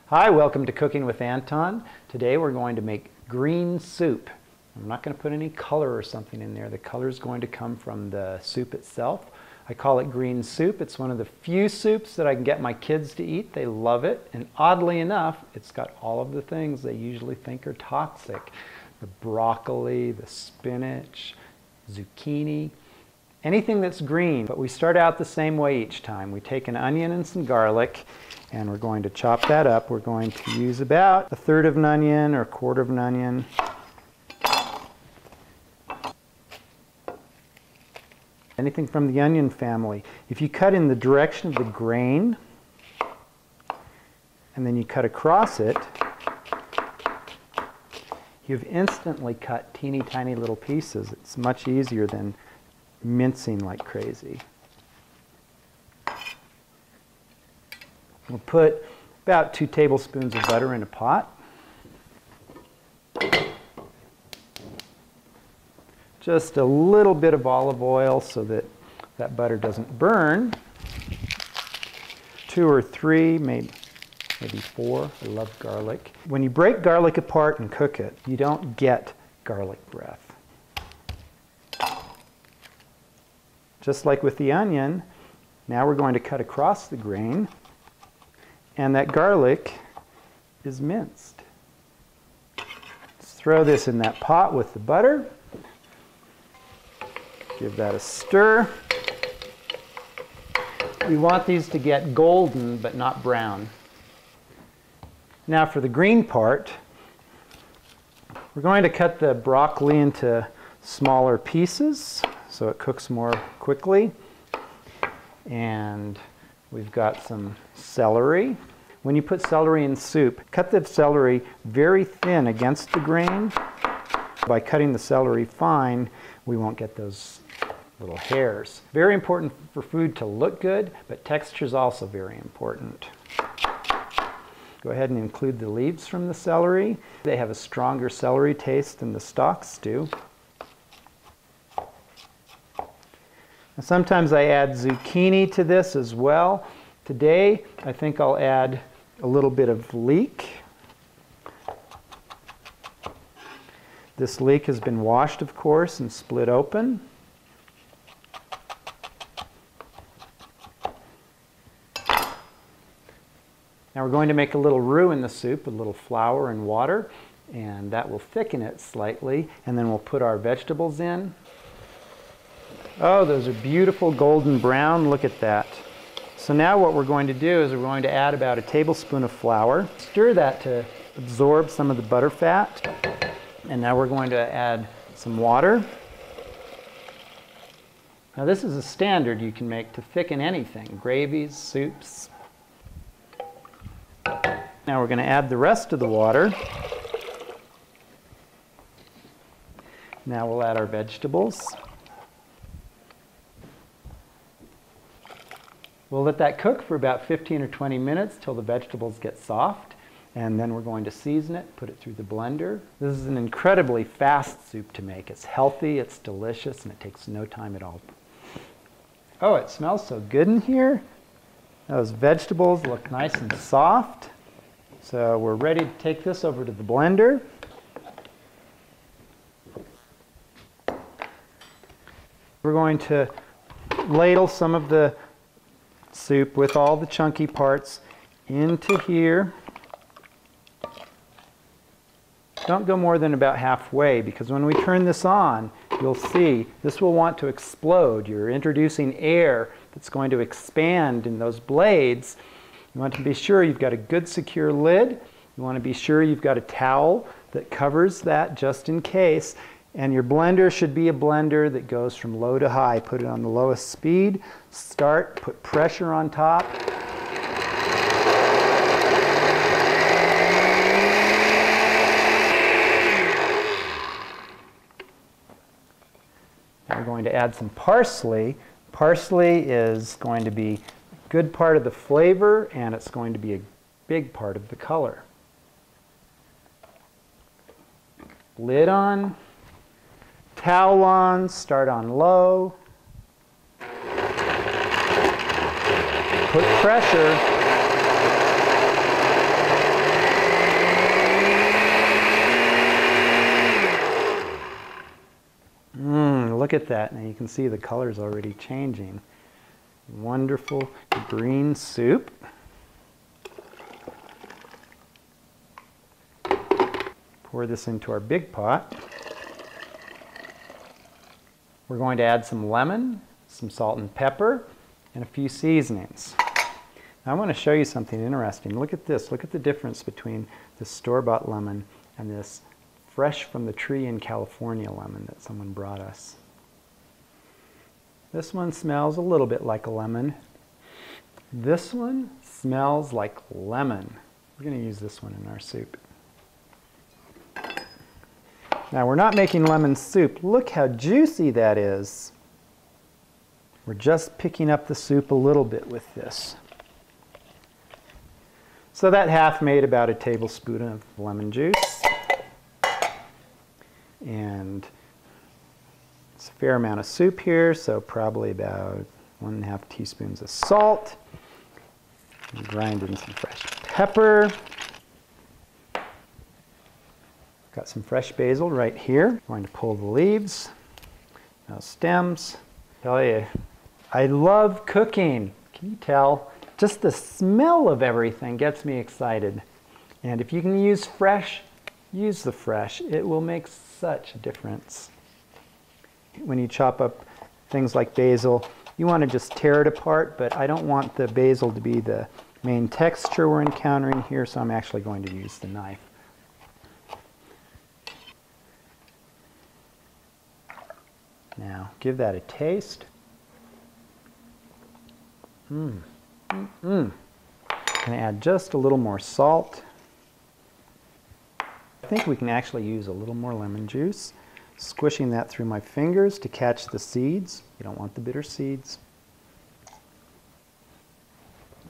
Hi, welcome to Cooking with Anton. Today we're going to make green soup. I'm not going to put any color or something in there. The color is going to come from the soup itself. I call it green soup. It's one of the few soups that I can get my kids to eat. They love it. And oddly enough, it's got all of the things they usually think are toxic. The broccoli, the spinach, zucchini, anything that's green. But we start out the same way each time. We take an onion and some garlic, and we're going to chop that up. We're going to use about 1/3 of an onion or 1/4 of an onion. Anything from the onion family. If you cut in the direction of the grain, and then you cut across it, you've instantly cut teeny tiny little pieces. It's much easier than mincing like crazy. We'll put about 2 tablespoons of butter in a pot. Just a little bit of olive oil so that that butter doesn't burn. 2 or 3, maybe 4. I love garlic. When you break garlic apart and cook it, you don't get garlic breath. Just like with the onion, now we're going to cut across the grain, and that garlic is minced. Let's throw this in that pot with the butter. Give that a stir. We want these to get golden but not brown. Now for the green part, we're going to cut the broccoli into smaller pieces so it cooks more quickly. And we've got some celery. When you put celery in soup, cut the celery very thin against the grain. By cutting the celery fine, we won't get those little hairs. Very important for food to look good, but texture is also very important. Go ahead and include the leaves from the celery. They have a stronger celery taste than the stalks do. And sometimes I add zucchini to this as well. Today, I think I'll add a little bit of leek. This leek has been washed, of course, and split open. Now we're going to make a little roux in the soup, a little flour and water, and that will thicken it slightly, and then we'll put our vegetables in. Oh, those are beautiful golden brown. Look at that. So now what we're going to do is we're going to add about 1 tablespoon of flour. Stir that to absorb some of the butter fat. And now we're going to add some water. Now this is a standard you can make to thicken anything, gravies, soups. Now we're going to add the rest of the water. Now we'll add our vegetables. We'll let that cook for about 15 or 20 minutes till the vegetables get soft. And then we're going to season it, put it through the blender. This is an incredibly fast soup to make. It's healthy, it's delicious, and it takes no time at all. Oh, it smells so good in here. Those vegetables look nice and soft. So we're ready to take this over to the blender. We're going to ladle some of the soup with all the chunky parts into here. Don't go more than about halfway, because when we turn this on, you'll see this will want to explode. You're introducing air that's going to expand in those blades. You want to be sure you've got a good secure lid. You want to be sure you've got a towel that covers that just in case. And your blender should be a blender that goes from low to high. Put it on the lowest speed. Start, put pressure on top. We're going to add some parsley. Parsley is going to be a good part of the flavor, and it's going to be a big part of the color. Lid on, towel on, start on low. Put pressure. look at that, and you can see the color's already changing. Wonderful green soup. Pour this into our big pot. We're going to add some lemon, some salt and pepper, and a few seasonings. Now I want to show you something interesting. Look at this. Look at the difference between the store-bought lemon and this fresh from the tree in California lemon that someone brought us. This one smells a little bit like a lemon. This one smells like lemon. We're going to use this one in our soup. Now we're not making lemon soup. Look how juicy that is. We're just picking up the soup a little bit with this. So that half made about a tablespoon of lemon juice. And it's a fair amount of soup here, so probably about 1.5 teaspoons of salt. And grind in some fresh pepper. Got some fresh basil right here. Going to pull the leaves, no stems. Tell you, I love cooking. Can you tell? Just the smell of everything gets me excited. And if you can use fresh, use the fresh. It will make such a difference. When you chop up things like basil, you want to just tear it apart, but I don't want the basil to be the main texture we're encountering here, so I'm actually going to use the knife. Now, give that a taste. I'm going to add just a little more salt. I think we can actually use a little more lemon juice. Squishing that through my fingers to catch the seeds. You don't want the bitter seeds.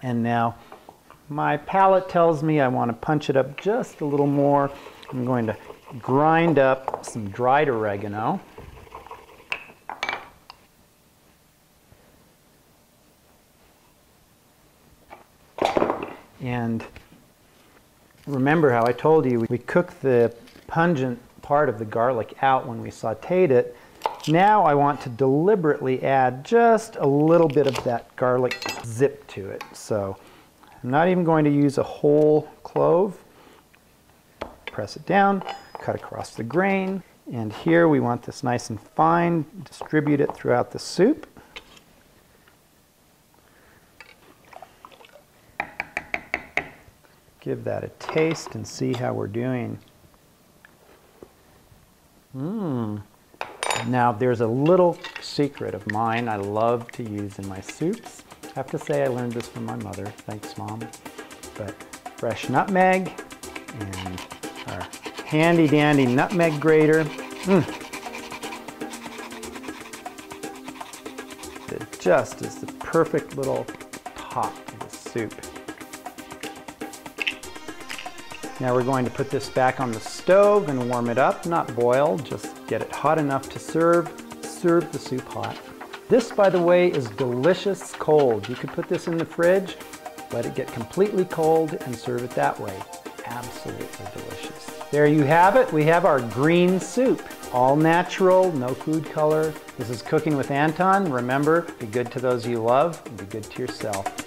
And now, my palate tells me I want to punch it up just a little more. I'm going to grind up some dried oregano. And remember how I told you we cook the pungent part of the garlic out when we sauteed it. Now I want to deliberately add just a little bit of that garlic zip to it. So I'm not even going to use a whole clove. Press it down, cut across the grain. And here we want this nice and fine. Distribute it throughout the soup. Give that a taste and see how we're doing. Now there's a little secret of mine I love to use in my soups. I have to say I learned this from my mother. Thanks, Mom. But fresh nutmeg and our handy dandy nutmeg grater. It just is the perfect little top of the soup. Now we're going to put this back on the stove and warm it up, not boil, just get it hot enough to serve. Serve the soup hot. This, by the way, is delicious cold. You could put this in the fridge, let it get completely cold, and serve it that way. Absolutely delicious. There you have it. We have our green soup. All natural, no food color. This is Cooking with Anton. Remember, be good to those you love and be good to yourself.